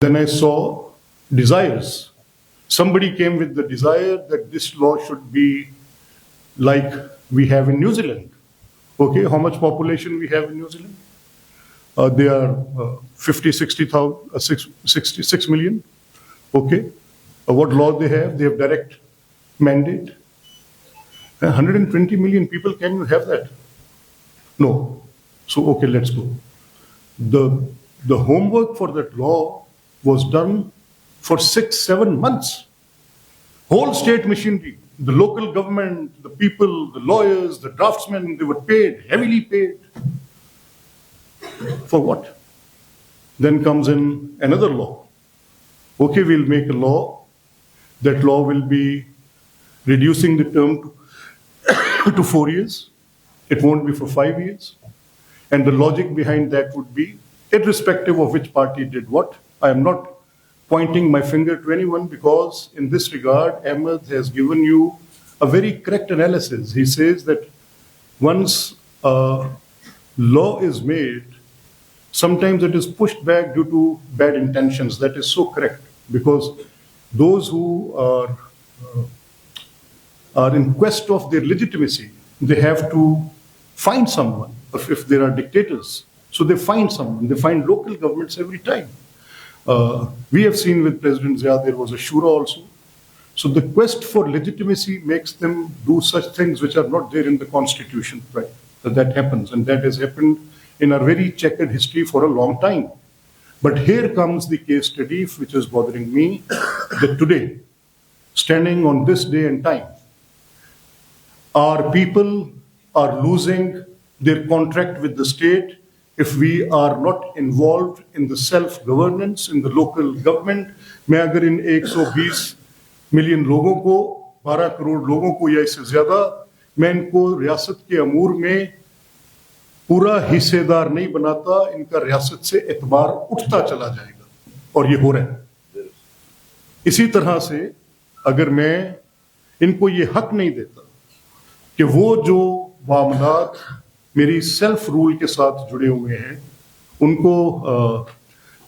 Then I saw desires. Somebody came with the desire that this law should be like we have in New Zealand. Okay, how much population we have in New Zealand? They are 66 million. Okay, what law they have? They have direct mandate. 120 million people, can you have that? No. So, okay, let's go. The homework for that law was done for 6-7 months. Whole state machinery, the local government, the people, the lawyers, the draftsmen, they were paid, heavily paid. For what? Then comes in another law. Okay, we'll make a law. That law will be reducing the term to 4 years. It won't be for 5 years. And the logic behind that would be, irrespective of which party did what, I am not pointing my finger to anyone, because in this regard, Ahmed has given you a very correct analysis. He says that once a law is made, sometimes it is pushed back due to bad intentions. That is so correct, because those who are in quest of their legitimacy, they have to find someone. If there are dictators, so they find someone. They find local governments every time. We have seen with President Zia, there was a Shura also. So the quest for legitimacy makes them do such things which are not there in the constitution, right? That happens, and that has happened in our very checkered history for a long time. But here comes the case study which is bothering me, that today, standing on this day and time, our people are losing their contract with the state if we are not involved in the self-governance, in the local government. मैं अगर इन 120 million लोगों को, 12 करोड़ लोगों को या इससे ज्यादा, मैं इनको रियासत के अमूर में पूरा हिस्सेदार नहीं बनाता, इनका रियासत से एतबार उठता चला जाएगा, और ये हो रहा है। इसी तरह से अगर मैं इनको ये हक नहीं देता कि वो जो मामलात मेरी सेल्फ रूल के साथ जुड़े हुए हैं, उनको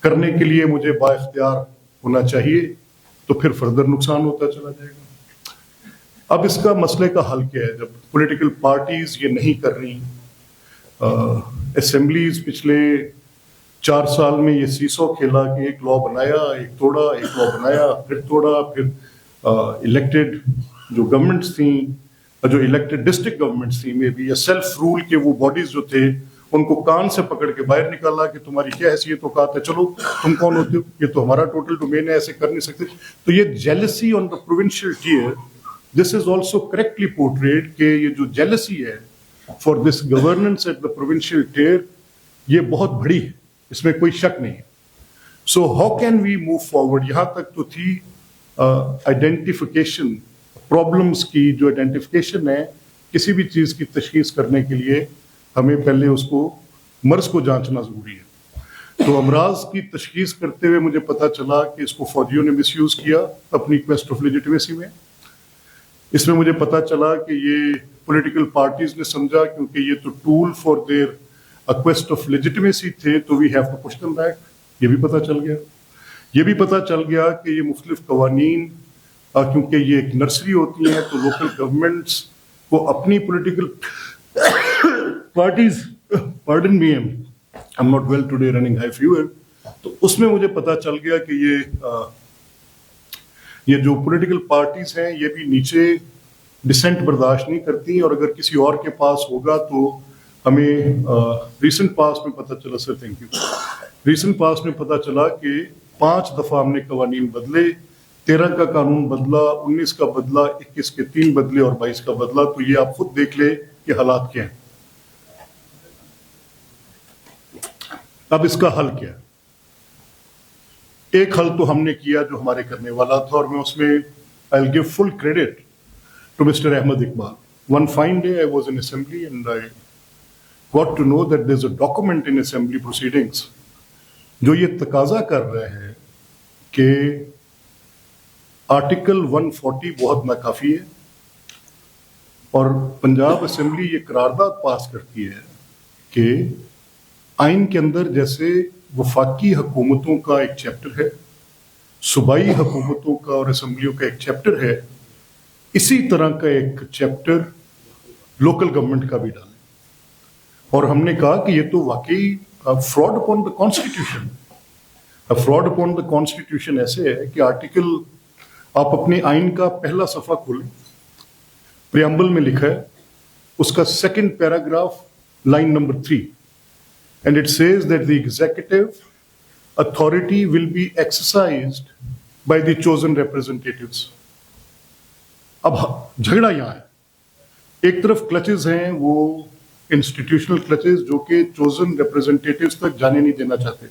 करने के लिए मुझे बाइख्तियार होना चाहिए, तो फिर फर्दर नुकसान होता चला जाएगा। अब इसका मसले का हल क्या है? जब पॉलिटिकल पार्टीज ये नहीं कर रही, असेंबलीज पिछले 4 साल में ये सीसो खेला कि एक लॉ बनाया, एक तोड़ा, एक लॉ बनाया, फिर तोड़ा, फिर इलेक्टेड जो गवर्नमेंट्स थी, जो इलेक्टेड डिस्ट्रिक्ट गवर्नमेंट्स थी में भी, या सेल्फ रूल के वो बॉडीज जो थे, उनको कान से पकड़ के बाहर निकाला कि तुम्हारी क्या हैसियत, तो कहा चलो तुम कौन होते हो, ये तो हमारा टोटल डोमेन है, ऐसे कर नहीं सकते। तो ये jealousy on the provincial tier, this is also correctly portrayed कि ये जो जेलसी है for this governance at the provincial tier, ये बहुत बड़ी है, इसमें कोई शक नहीं है। So how can we move forward? यहाँ तक तो थी आइडेंटिफिकेशन प्रॉब्लम्स की, जो आइडेंटिफिकेशन है किसी भी चीज़ की तशखीस करने के लिए हमें पहले उसको मर्ज को जांचना ज़रूरी है। तो अमराज की तशखीस करते हुए मुझे पता चला कि इसको फौजियों ने मिसयूज़ किया अपनी क्वेस्ट ऑफ लेजिटिमेसी में। इसमें मुझे पता चला कि ये पॉलिटिकल पार्टीज ने समझा क्योंकि ये तो tool for their quest of legitimacy थे, तो we have to push them back. ये भी पता चल गया। ये भी पता चल गया कि ये मुख्तलिफ कवानीन, क्योंकि ये एक नर्सरी होती है, तो लोकल गवर्नमेंट्स को अपनी political parties, pardon me, I am not well today, running high fever, तो उसमें मुझे पता चल गया कि ये जो पॉलिटिकल पार्टीज हैं, ये भी नीचे डिसेंट बर्दाश्त नहीं करती, और अगर किसी और के पास होगा तो हमें रीसेंट पास में पता चला, सर थैंक यू, रीसेंट पास में पता चला कि 5 दफा हमने कवानीन बदले, 13 का कानून बदला, 19 का बदला, 21 के 3 बदले और 22 का बदला। तो ये आप खुद देख ले कि हालात क्या हैं। अब इसका हल क्या है? एक हल तो हमने किया जो हमारे करने वाला था, और मैं उसमें I will give full credit to mister Ahmad Iqbal. One fine day I was in assembly and I got to know that there is a document in assembly proceedings जो ये तकाजा कर रहे हैं कि आर्टिकल 140 बहुत नाकाफी है, और पंजाब असेंबली ये करारदाद पास करती है कि आइन के अंदर जैसे वफाकी हुकूमतों का एक चैप्टर है, सूबाई हुकूमतों का और असम्बलियों का एक चैप्टर है, इसी तरह का एक चैप्टर लोकल गवर्नमेंट का भी डालें। और हमने कहा कि ये तो वाकई fraud upon the constitution. Fraud upon the constitution ऐसे है कि आर्टिकल, आप अपने आइन का पहला सफा खोलें, प्रियम्बल में लिखा है, उसका second paragraph line number 3, and it says that the executive authority will be exercised by the chosen representatives. अब झगड़ा यहां है, एक तरफ क्लचेस हैं वो इंस्टीट्यूशनल क्लचेस जो कि चोजन रिप्रेजेंटेटिव्स तक जाने नहीं देना चाहते,